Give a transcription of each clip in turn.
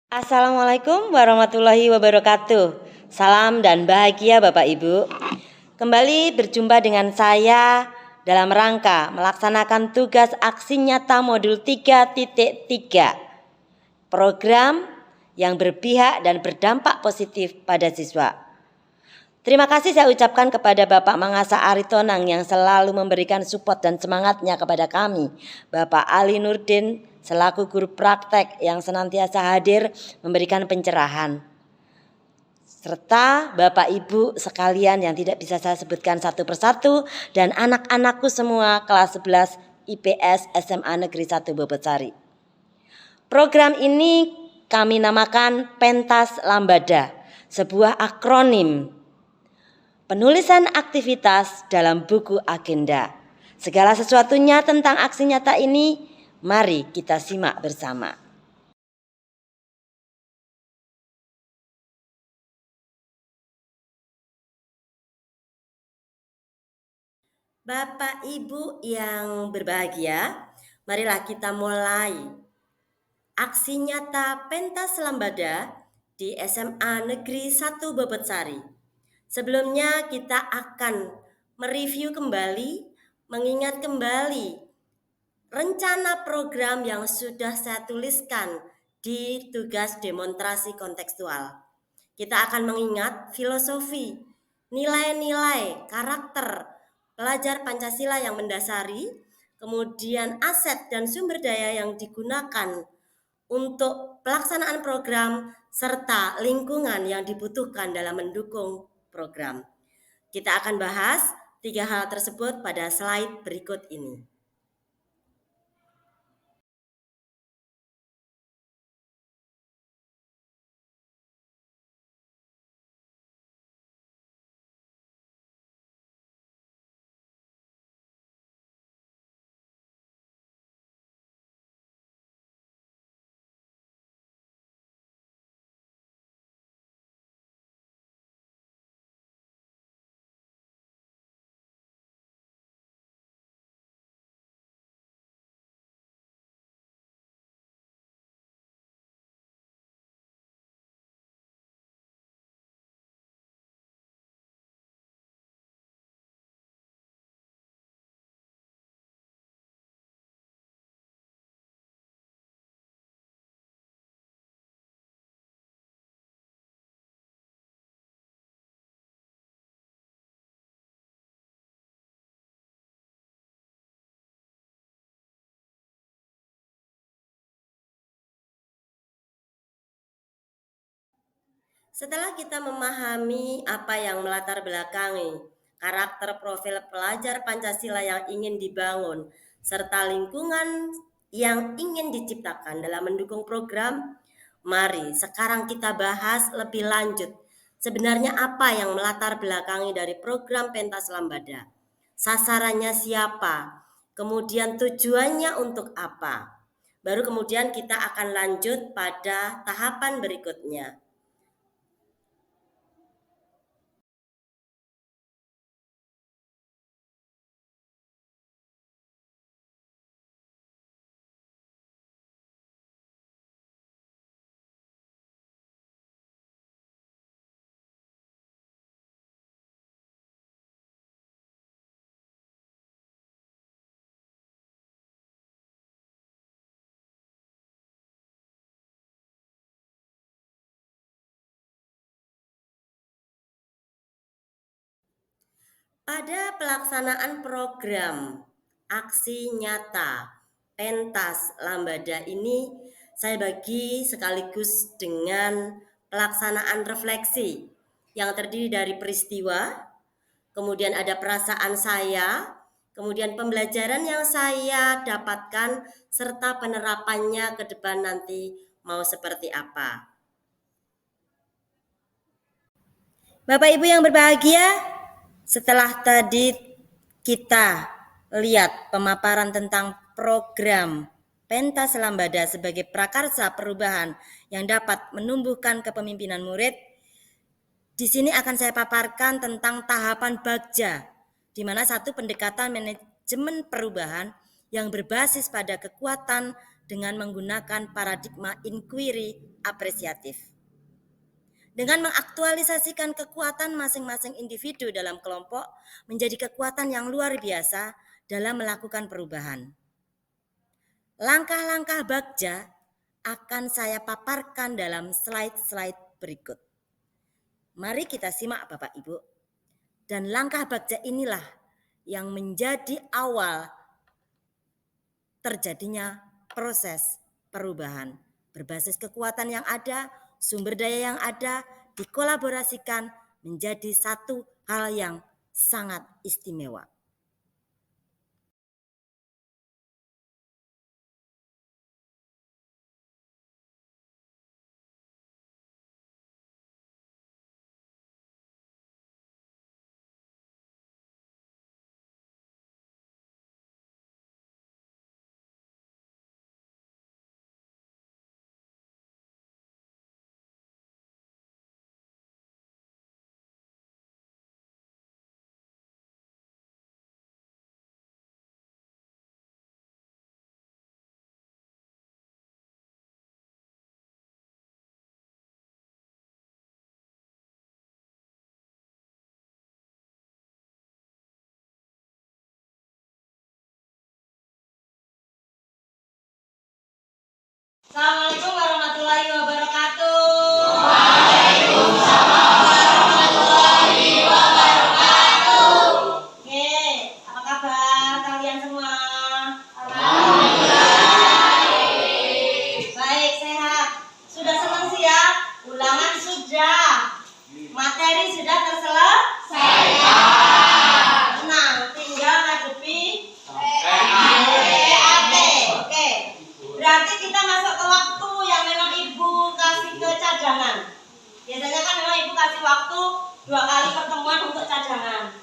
Assalamualaikum warahmatullahi wabarakatuh. Salam dan bahagia Bapak Ibu. Kembali berjumpa dengan saya dalam rangka melaksanakan tugas aksi nyata modul 3.3, program yang berpihak dan berdampak positif pada siswa. Terima kasih saya ucapkan kepada Bapak Mangasa Aritonang yang selalu memberikan support dan semangatnya kepada kami. Bapak Ali Nurdin selaku guru praktek yang senantiasa hadir memberikan pencerahan. Serta Bapak Ibu sekalian yang tidak bisa saya sebutkan satu persatu dan anak-anakku semua kelas 11 IPS SMA Negeri 1 Bobotcari. Program ini kami namakan Pentas Lambada, sebuah akronim penulisan aktivitas dalam buku agenda. Segala sesuatunya tentang aksi nyata ini, mari kita simak bersama. Bapak Ibu yang berbahagia, marilah kita mulai aksi nyata Pentas Lambada di SMA Negeri 1 Bobotcari. Sebelumnya kita akan mereview kembali, mengingat kembali rencana program yang sudah saya tuliskan di tugas demonstrasi kontekstual. Kita akan mengingat filosofi, nilai-nilai, karakter pelajar Pancasila yang mendasari, kemudian aset dan sumber daya yang digunakan untuk pelaksanaan program, serta lingkungan yang dibutuhkan dalam mendukung program. Kita akan bahas 3 hal tersebut pada slide berikut ini. Setelah kita memahami apa yang melatar belakangi karakter profil pelajar Pancasila yang ingin dibangun, serta lingkungan yang ingin diciptakan dalam mendukung program, mari sekarang kita bahas lebih lanjut. Sebenarnya apa yang melatar belakangi dari program Pentas Lambada? Sasarannya siapa? Kemudian tujuannya untuk apa? Baru kemudian kita akan lanjut pada tahapan berikutnya. Pada pelaksanaan program aksi nyata Pentas Lambada ini, saya bagi sekaligus dengan pelaksanaan refleksi yang terdiri dari peristiwa, kemudian ada perasaan saya, kemudian pembelajaran yang saya dapatkan, serta penerapannya ke depan nanti mau seperti apa. Bapak Ibu yang berbahagia, setelah tadi kita lihat pemaparan tentang program Pentas Lambada sebagai prakarsa perubahan yang dapat menumbuhkan kepemimpinan murid, di sini akan saya paparkan tentang tahapan Bagja, di mana satu pendekatan manajemen perubahan yang berbasis pada kekuatan dengan menggunakan paradigma inquiry apresiatif. Dengan mengaktualisasikan kekuatan masing-masing individu dalam kelompok menjadi kekuatan yang luar biasa dalam melakukan perubahan. Langkah-langkah Bagja akan saya paparkan dalam slide-slide berikut. Mari kita simak Bapak Ibu. Dan langkah Bagja inilah yang menjadi awal terjadinya proses perubahan berbasis kekuatan yang ada, sumber daya yang ada, dikolaborasikan menjadi satu hal yang sangat istimewa. Assalamualaikum warahmatullahi wabarakatuh. Waalaikumsalam warahmatullahi wabarakatuh. Oke, apa kabar kalian semua? Alhamdulillah. Baik, sehat. Sudah senang sih ya? Ulangan sudah. Materi sudah terselesaikan. Nah, tinggal ngadepi PAT. Oke. Berarti kita masuk ke waktu yang memang Ibu kasih ke cadangan. Biasanya kan memang Ibu kasih waktu 2 kali pertemuan untuk cadangan.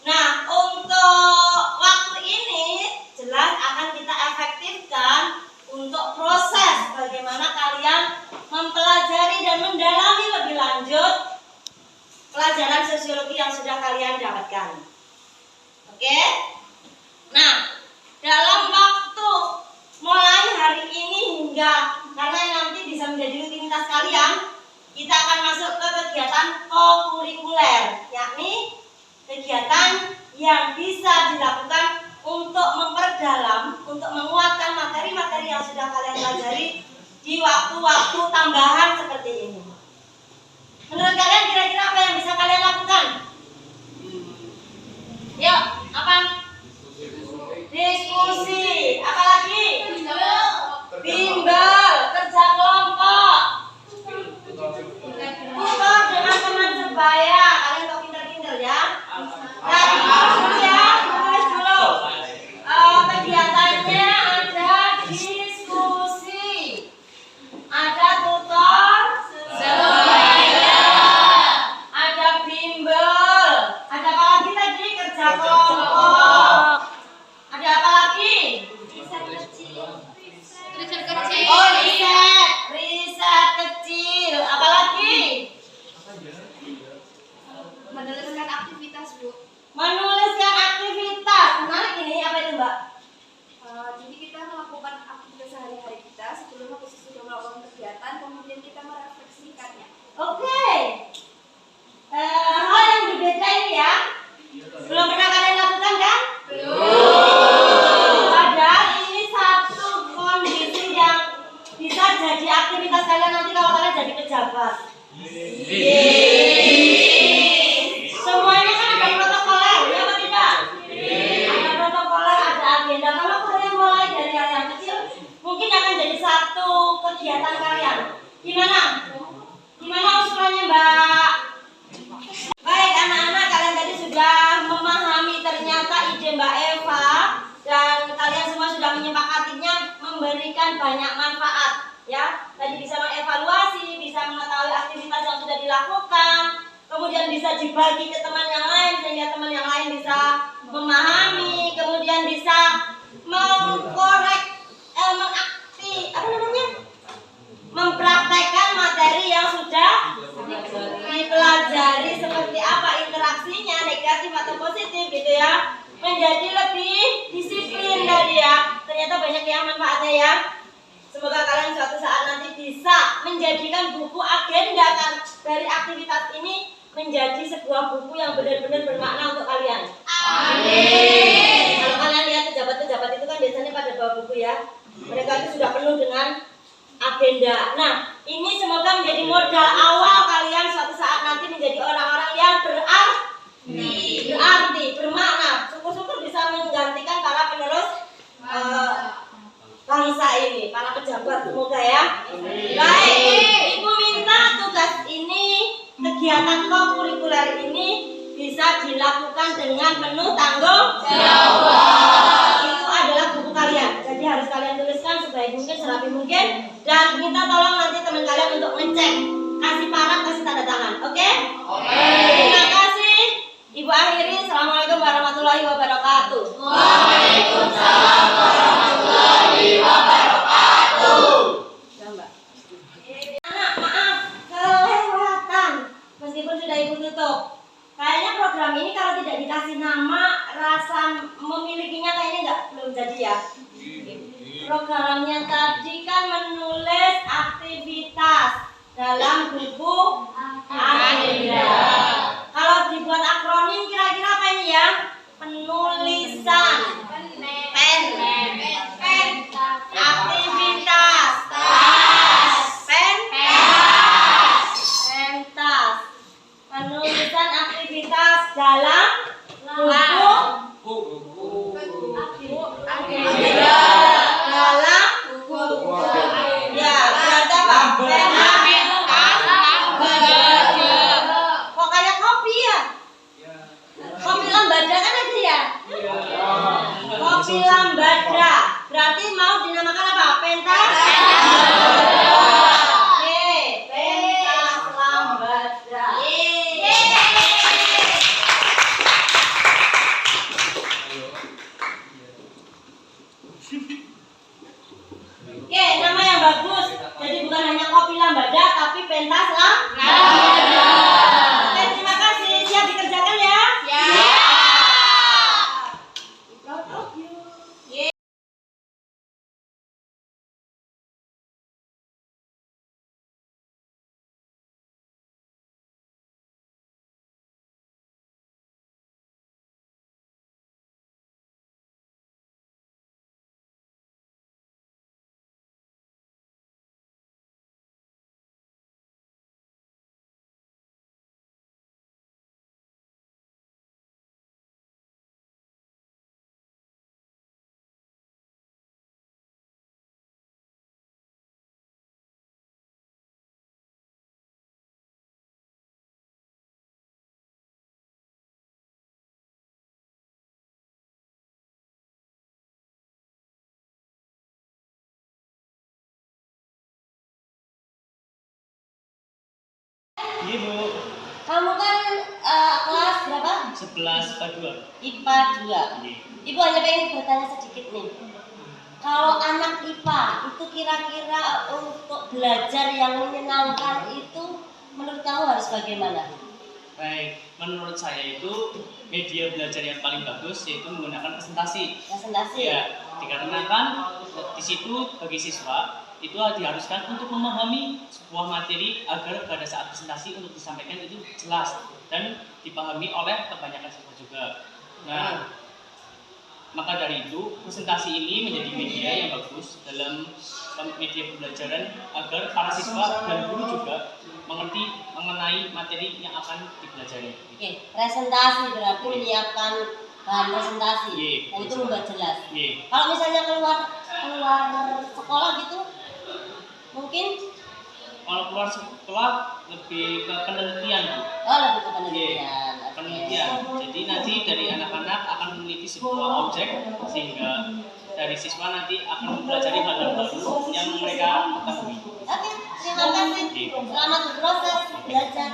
Nah, untuk waktu ini jelas akan kita efektifkan untuk proses bagaimana kalian mempelajari dan mendalami lebih lanjut pelajaran sosiologi yang sudah kalian dapatkan. Oke? Nah, dalam waktu mulai hari ini hingga karena nanti bisa menjadi rutinitas kalian, kita akan masuk ke kegiatan kokurikuler, yakni kegiatan yang bisa dilakukan untuk memperdalam, untuk menguatkan materi-materi yang sudah kalian pelajari di waktu-waktu tambahan seperti ini. Menurut kalian kira-kira apa yang bisa kalian lakukan? Yuk, apa? Diskusi, apalagi? Bimbel, kerja kelompok, tutor dengan teman sebaya. Kalian kok pinter-pinter ya? Dari dulu ya, tulis dulu. Kegiatannya ada diskusi, ada tutor sebaya, ada bimbel, ada apa lagi tadi? Kerja kelompok. Ada apa lagi? Riset kecil. Oh, riset kecil. Apa lagi? Menuliskan aktivitas, Bu. Menuliskan aktivitas. Menarik ini. Apa itu, Mbak? Jadi kita melakukan aktivitas sehari-hari kita sebelum atau sesudah melakukan kegiatan, kemudian kita merefleksikannya. Oke. Hal yang berbeda ini ya. Belum pernah kalian lakukan kan? Belum. Padahal ini satu kondisi yang bisa jadi aktivitas kalian nanti kalau kalian jadi pejabat. Semuanya kan ada protokoler, ya apa tidak? Ada protokoler, ada agenda. Kalau kalian mulai dari yang kecil, mungkin akan jadi satu kegiatan kalian. Gimana? Gimana usulannya, Mbak? Baik, anak-anak, kalian tadi sudah memahami ternyata ide Mbak Eva dan kalian semua sudah menyepakatinya memberikan banyak manfaat. Ya, tadi bisa mengevaluasi, bisa mengetahui aktivitas yang sudah dilakukan, kemudian bisa dibagi ke teman yang lain sehingga teman yang lain bisa memahami, kemudian bisa mengkorek, mempraktekkan materi yang sudah dipelajari seperti apa interaksinya, negatif atau positif gitu ya, menjadi lebih disiplin tadi ya. Ternyata banyak yang manfaatnya ya. Semoga kalian suatu saat nanti bisa menjadikan buku agenda kan dari aktivitas ini menjadi sebuah buku yang benar-benar bermakna untuk kalian. Amin. Kalau kalian lihat pejabat-pejabat itu kan biasanya pada bawa buku ya. Mereka itu sudah penuh dengan agenda. Nah, ini semoga menjadi modal awal kalian suatu saat nanti menjadi orang-orang yang berarti, bermakna. Syukur-syukur bisa menggantikan para penerus bangsa ini, para pejabat, semoga ya. Baik, Ibu minta tugas ini, kegiatan kurikuler ini bisa dilakukan dengan penuh tanggung jawab. Itu adalah buku kalian, jadi harus kalian tuliskan sebaik mungkin, serapi mungkin, dan minta tolong nanti teman kalian untuk ngecek, kasih paraf, kasih tanda tangan, oke? Terima kasih. Ibu akhiri, Assalamualaikum warahmatullahi wabarakatuh. Waalaikumsalam warahmatullahi wabarakatuh. Anak, maaf, kelewatan. Meskipun sudah Ibu tutup. Kayaknya program ini kalau tidak dikasih nama, rasa memilikinya kayaknya belum jadi ya. Programnya tadi kan menulis aktivitas dalam buku agenda. Kalau dibuat akronim kira-kira apa ini ya? Penulisan, pen, aktivitas, pentas, penulisan aktivitas dalam buku agenda. Dalam buku ya, berarti apa? Kok kayak kopi ya? Kopi lambada kan ada ya? Kopi lambada. Berarti mau dinamakan apa? Pentas? Oke, pentas lambada. Oke, nama yang bagus. Jadi bukan hanya kopi lambada, tapi pentas lambada. Oke, terima kasih. Siap dikerjakan ya? Proud of you. Ibu. Kamu kan kelas berapa? 11 IPA 2. IPA 2. Ibu hanya pengen bertanya sedikit nih. Kalau anak IPA itu kira-kira untuk belajar yang menyenangkan itu menurut kamu harus bagaimana? Baik, menurut saya itu media belajar yang paling bagus yaitu menggunakan presentasi. Presentasi? Ya, dikarenakan di situ bagi siswa itu diharuskan untuk memahami sebuah materi agar pada saat presentasi untuk disampaikan itu jelas dan dipahami oleh kebanyakan siswa juga. Nah, maka dari itu presentasi ini menjadi media yang bagus dalam media pembelajaran agar para siswa dan guru juga mengerti mengenai materi yang akan dipelajari. Oke, presentasi berarti menyiapkan bahan presentasi dan itu membuat jelas. Kalau misalnya keluar sekolah gitu, mungkin kalau keluar sekolah lebih ke penelitian. Oh, lebih ke penelitian. Penelitian. Jadi nanti dari anak-anak akan meneliti sebuah objek sehingga dari siswa nanti akan mempelajari hal-hal baru yang mereka ketahui. Oke, terima kasih. Selamat berproses belajar.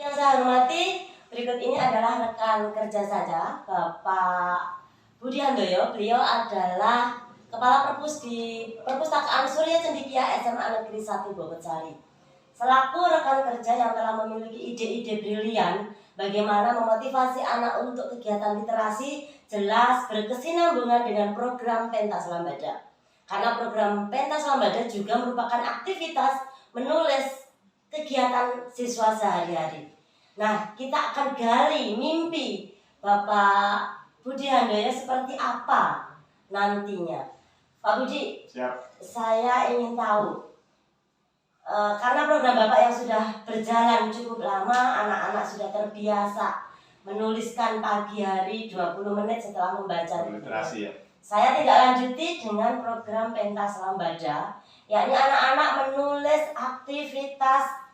Yang saya hormati, berikut ini adalah rekan kerja saya, Bapak Budi Handoyo. Beliau adalah Kepala Perpus di Perpustakaan Surya Cendikia SMA Negeri 1 Bogotsari. Selaku rekan kerja yang telah memiliki ide-ide brilian bagaimana memotivasi anak untuk kegiatan literasi, jelas berkesinambungan dengan program Pentas Lambada. Karena program Pentas Lambada juga merupakan aktivitas menulis kegiatan siswa sehari-hari. Nah, kita akan gali mimpi Bapak Budi Handoyo seperti apa nantinya. Pak Budi, Siap. saya ingin tahu, karena program Bapak yang sudah berjalan cukup lama, anak-anak sudah terbiasa menuliskan pagi hari 20 menit setelah membaca Literasi ya. Saya tidak lanjuti dengan program Pentas Lambada, yakni anak-anak menulis aktivitas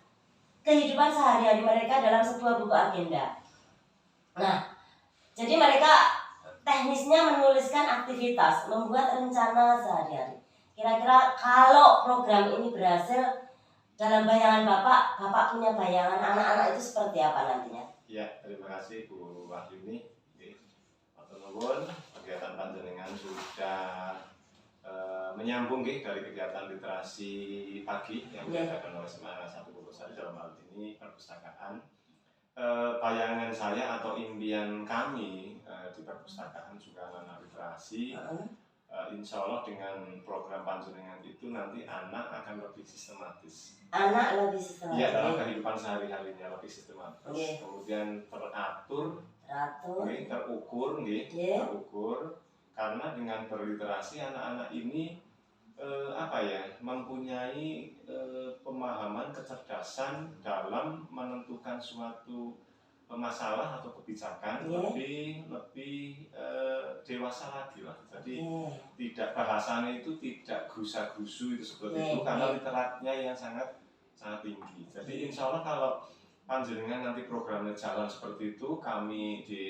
kehidupan sehari-hari mereka dalam sebuah buku agenda. Nah, jadi mereka teknisnya menuliskan aktivitas, membuat rencana sehari-hari. Kira-kira kalau program ini berhasil, dalam bayangan Bapak punya bayangan anak-anak itu seperti apa nantinya? Ya, terima kasih Bu Wahyuni. Matur nuwun, kegiatan panjenengan sudah menyambung dari kegiatan literasi pagi yang diadakan oleh SMA 1 Bogotsari, dalam hal ini perpustakaan. Bayangan saya atau impian kami di perpustakaan juga anak literasi, insya Allah dengan program panjenengan itu nanti anak akan lebih sistematis. Anak lebih sistematis. Iya, dalam kehidupan sehari-harinya lebih sistematis. Kemudian teratur, terukur, terukur. Karena dengan berliterasi anak-anak ini mempunyai pemahaman, kecerdasan dalam menentukan suatu masalah atau kebijakan lebih dewasa lagi lah. Jadi tidak, bahasanya itu tidak gusa-gusu itu seperti itu, karena literatnya yang sangat tinggi. Jadi insya Allah kalau panjenengan nanti programnya jalan seperti itu, kami di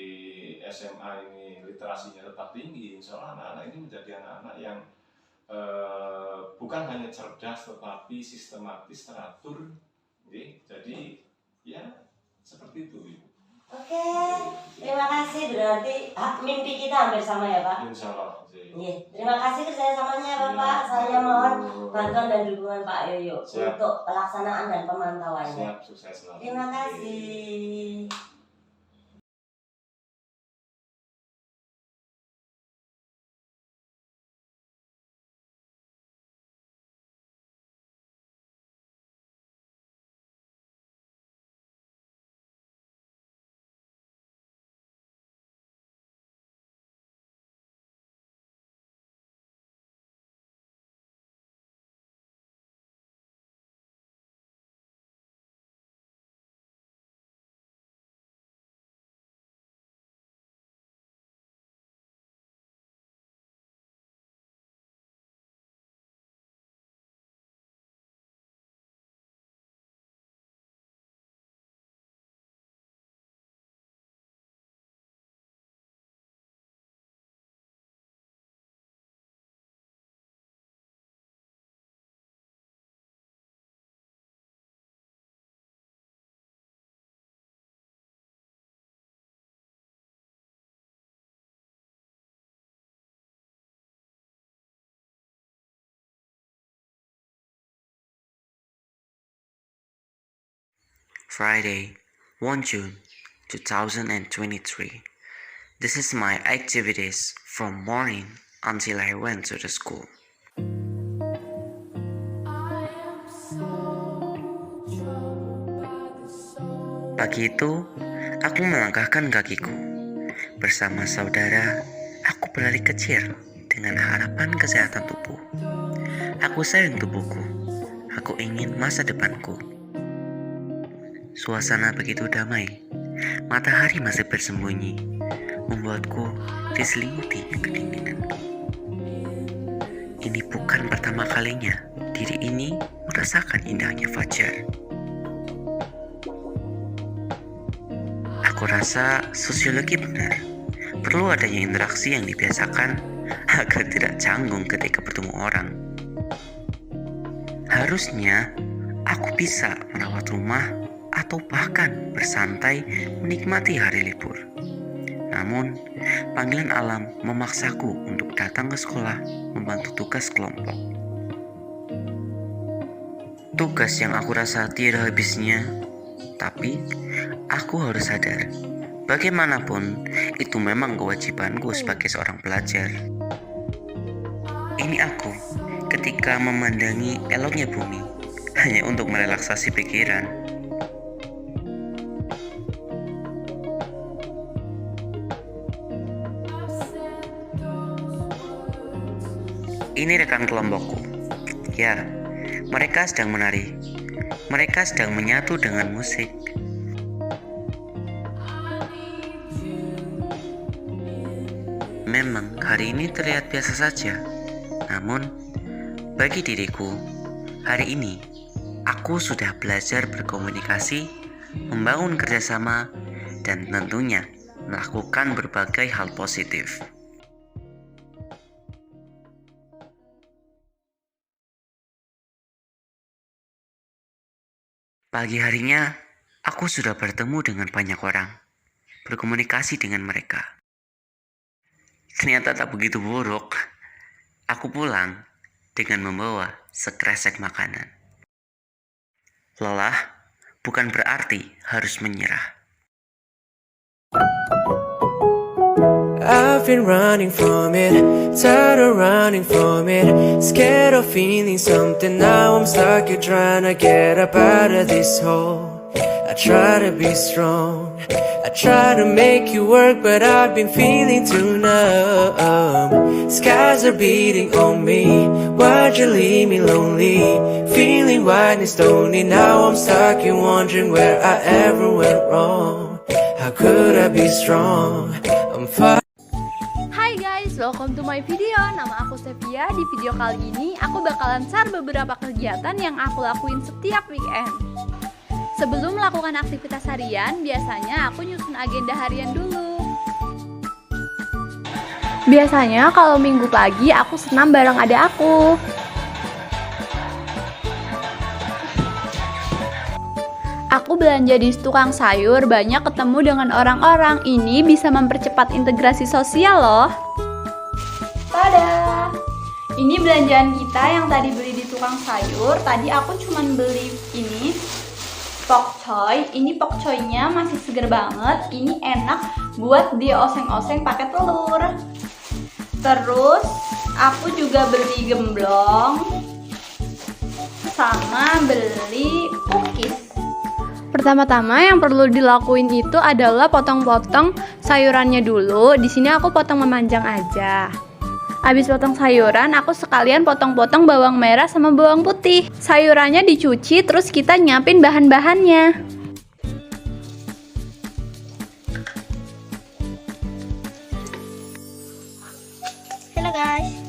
SMA ini literasinya tetap tinggi, insya Allah anak-anak ini menjadi anak-anak yang bukan hanya cerdas tetapi sistematis, teratur. Jadi ya seperti itu, Ibu. Oke, terima kasih. Berarti mimpi kita hampir sama ya Pak? Insya Allah. Terima kasih kerjasamanya Bapak. Saya mohon bantuan dan dukungan Pak Yoyo untuk pelaksanaan dan pemantauannya. Siap, sukses selalu. Terima kasih. Friday, 1 June 2023. This is my activities from morning until I went to the school. Pagi itu, aku melangkahkan kakiku. Bersama saudara, aku berlari kecil dengan harapan kesehatan tubuh. Aku sayang tubuhku. Aku ingin masa depanku. Suasana begitu damai. Matahari masih bersembunyi, membuatku diselimuti kedinginan. Ini bukan pertama kalinya diri ini merasakan indahnya fajar. Aku rasa sosiologi benar. Perlu adanya interaksi yang dibiasakan agar tidak canggung ketika bertemu orang. Harusnya aku bisa merawat rumah atau bahkan bersantai menikmati hari libur. Namun, panggilan alam memaksaku untuk datang ke sekolah membantu tugas kelompok. Tugas yang aku rasa tiada habisnya, tapi aku harus sadar, bagaimanapun itu memang kewajibanku sebagai seorang pelajar. Ini aku ketika memandangi eloknya bumi hanya untuk merelaksasi pikiran. Ini rekan kelompokku. Ya, mereka sedang menari. Mereka sedang menyatu dengan musik. Memang hari ini terlihat biasa saja. Namun, bagi diriku, hari ini aku sudah belajar berkomunikasi, membangun kerjasama, dan tentunya melakukan berbagai hal positif. Pagi harinya, aku sudah bertemu dengan banyak orang, berkomunikasi dengan mereka. Ternyata tak begitu buruk. Aku pulang dengan membawa sekresek makanan. Lelah bukan berarti harus menyerah. I've been running from it, tired of running from it, scared of feeling something. Now I'm stuck here trying to get up out of this hole. I try to be strong, I try to make you work, but I've been feeling too numb. Skies are beating on me, why'd you leave me lonely? Feeling white and stony, now I'm stuck here wondering where I ever went wrong. How could I be strong? I'm fine. Hai guys, welcome to my video. Nama aku Sevia. Di video kali ini aku bakalan share beberapa kegiatan yang aku lakuin setiap weekend. Sebelum melakukan aktivitas harian, biasanya aku nyusun agenda harian dulu. Biasanya kalau minggu pagi aku senam bareng adek aku. Aku belanja di tukang sayur, banyak ketemu dengan orang-orang. Ini bisa mempercepat integrasi sosial loh. Tada! Ini belanjaan kita yang tadi beli di tukang sayur. Tadi aku cuman beli ini pokcoy. Ini pokcoynya masih seger banget. Ini enak buat dioseng-oseng pakai telur. Terus aku juga beli gemblong sama beli cookies. Pertama-tama yang perlu dilakuin itu adalah potong-potong sayurannya dulu. Di sini aku potong memanjang aja. Habis potong sayuran, aku sekalian potong-potong bawang merah sama bawang putih. Sayurannya dicuci, terus kita nyiapin bahan-bahannya. Halo guys.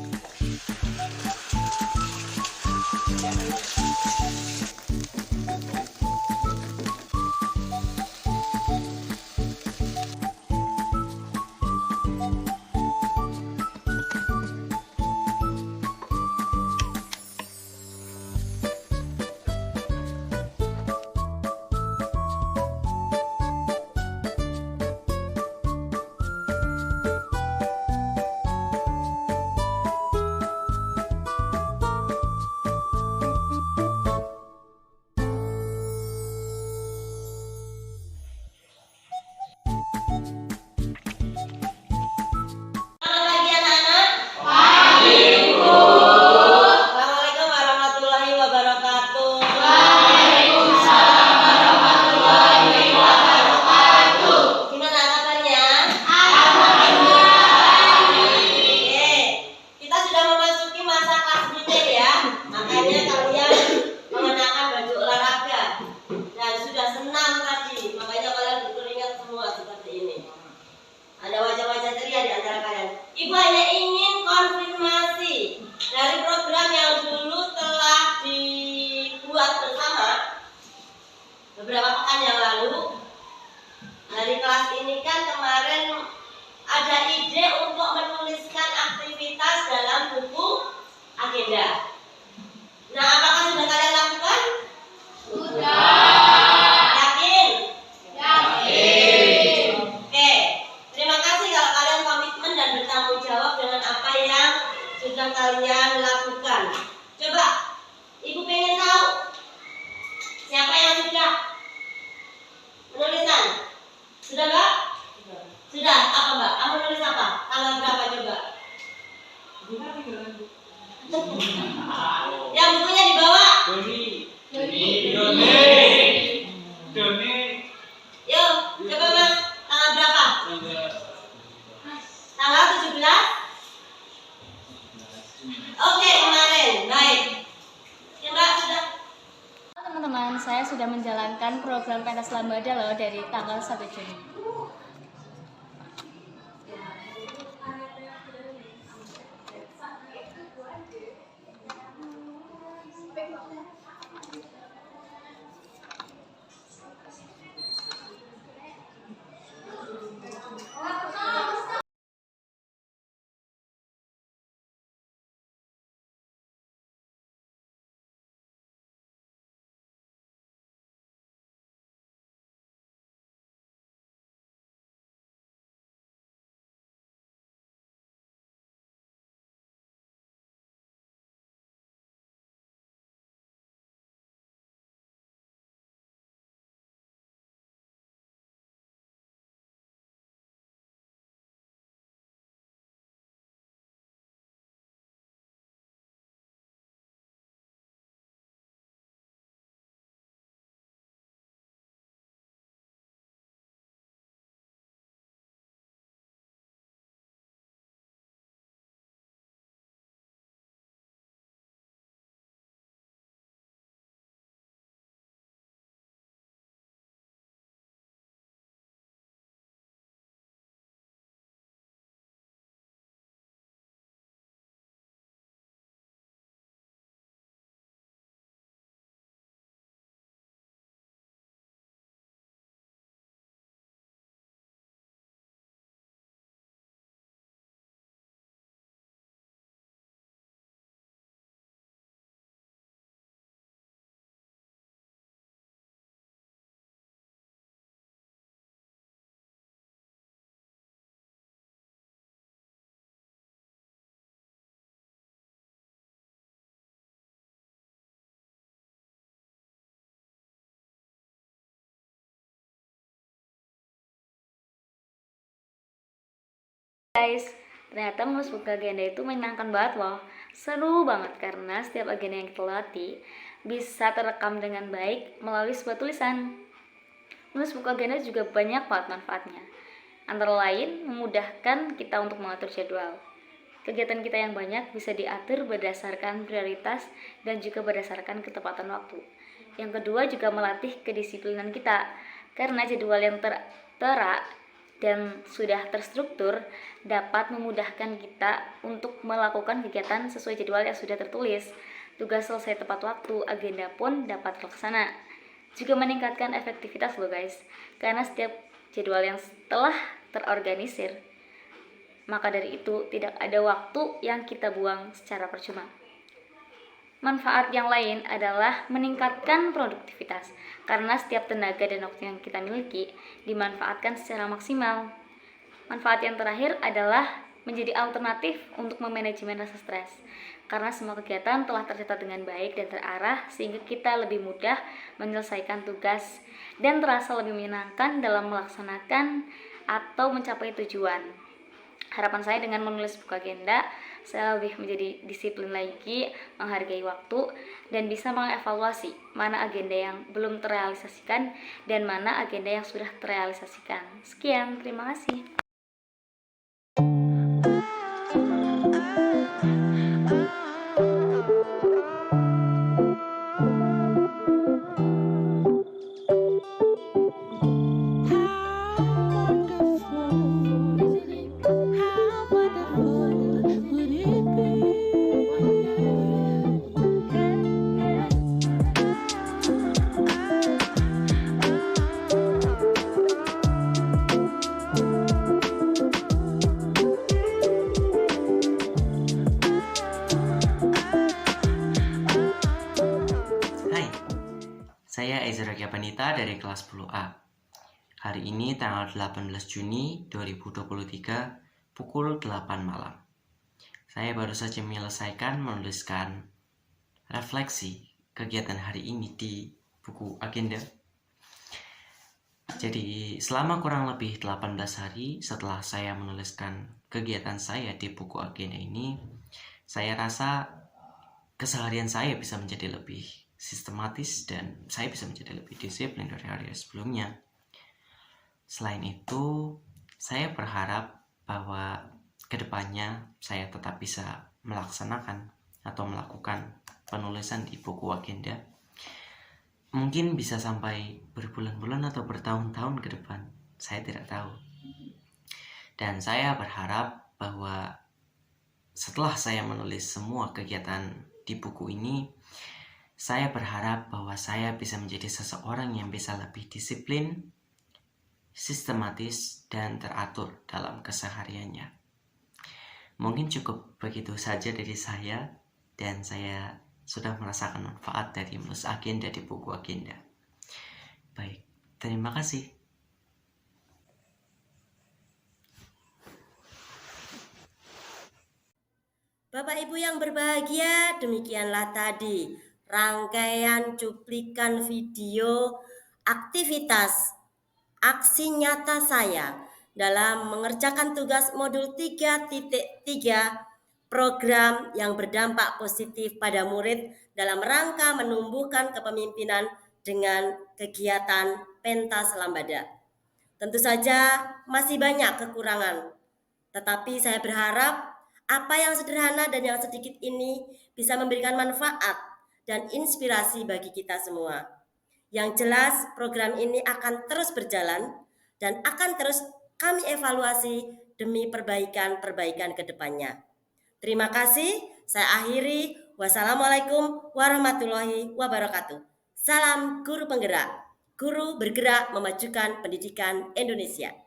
Assalamualaikum warahmatullahi wabarakatuh. Waalaikumsalam warahmatullahi wabarakatuh. Gimana kabarnya? Alhamdulillah. Oke, kita sudah memasuki masa kelas meeting ya. Makanya kalian mengenakan baju olahraga dan sudah senam tadi. Makanya kalian berkeringat semua seperti ini. Ada wajah-wajah ceria di antara kalian. Ibu hanya ingin konfirmasi dari program yang dulu telah dibuat bersama beberapa pekan yang lalu. Dari kelas ini kan kemarin ada ide untuk menuliskan aktivitas dalam buku agenda. Nah, apakah sudah kalian lakukan? Sudah. Yakin? Yuk, coba Mas, tanggal berapa? Tanggal 17? Oke, kemarin. Baik. Ya Mbak, sudah. Teman-teman, saya sudah menjalankan program pentas lambada loh dari tanggal 1 Juni. Guys, ternyata menulis buku agenda itu menyenangkan banget loh. Seru banget karena setiap agenda yang kita latih bisa terekam dengan baik melalui sebuah tulisan. Menulis buku agenda juga banyak banget manfaatnya. Antara lain, memudahkan kita untuk mengatur jadwal. Kegiatan kita yang banyak bisa diatur berdasarkan prioritas dan juga berdasarkan ketepatan waktu. Yang kedua juga melatih kedisiplinan kita, karena jadwal yang tertera dan sudah terstruktur dapat memudahkan kita untuk melakukan kegiatan sesuai jadwal yang sudah tertulis. Tugas selesai tepat waktu, agenda pun dapat terlaksana. Juga meningkatkan efektivitas loh guys, karena setiap jadwal yang telah terorganisir, maka dari itu tidak ada waktu yang kita buang secara percuma. Manfaat yang lain adalah meningkatkan produktivitas, karena setiap tenaga dan waktu yang kita miliki dimanfaatkan secara maksimal. Manfaat yang terakhir adalah menjadi alternatif untuk memanajemen rasa stres, karena semua kegiatan telah tercatat dengan baik dan terarah sehingga kita lebih mudah menyelesaikan tugas dan terasa lebih menyenangkan dalam melaksanakan atau mencapai tujuan. Harapan saya dengan menulis buku agenda, saya lebih menjadi disiplin lagi, menghargai waktu, dan bisa mengevaluasi mana agenda yang belum terrealisasikan dan mana agenda yang sudah terrealisasikan. Sekian, terima kasih. Saya Ezra Gyapanita dari kelas 10A. Hari ini tanggal 18 Juni 2023 pukul 8 malam. Saya baru saja menyelesaikan menuliskan refleksi kegiatan hari ini di buku agenda. Jadi selama kurang lebih 18 hari setelah saya menuliskan kegiatan saya di buku agenda ini, saya rasa keseharian saya bisa menjadi lebih sistematis dan saya bisa menjadi lebih disiplin dari hari sebelumnya. Selain itu, saya berharap bahwa kedepannya saya tetap bisa melaksanakan atau melakukan penulisan di buku agenda. Mungkin bisa sampai berbulan-bulan atau bertahun-tahun ke depan, saya tidak tahu. Dan saya berharap bahwa setelah saya menulis semua kegiatan di buku ini, saya berharap bahwa saya bisa menjadi seseorang yang bisa lebih disiplin, sistematis, dan teratur dalam kesehariannya. Mungkin cukup begitu saja dari saya, dan saya sudah merasakan manfaat dari menulis agenda di buku agenda. Baik, terima kasih. Bapak Ibu yang berbahagia, demikianlah tadi rangkaian cuplikan video aktivitas aksi nyata saya dalam mengerjakan tugas modul 3.3 program yang berdampak positif pada murid dalam rangka menumbuhkan kepemimpinan dengan kegiatan pentas lambada. Tentu saja masih banyak kekurangan, tetapi saya berharap apa yang sederhana dan yang sedikit ini bisa memberikan manfaat dan inspirasi bagi kita semua. Yang jelas program ini akan terus berjalan dan akan terus kami evaluasi demi perbaikan-perbaikan ke depannya. Terima kasih, saya akhiri. Wassalamualaikum warahmatullahi wabarakatuh. Salam guru penggerak, guru bergerak memajukan pendidikan Indonesia.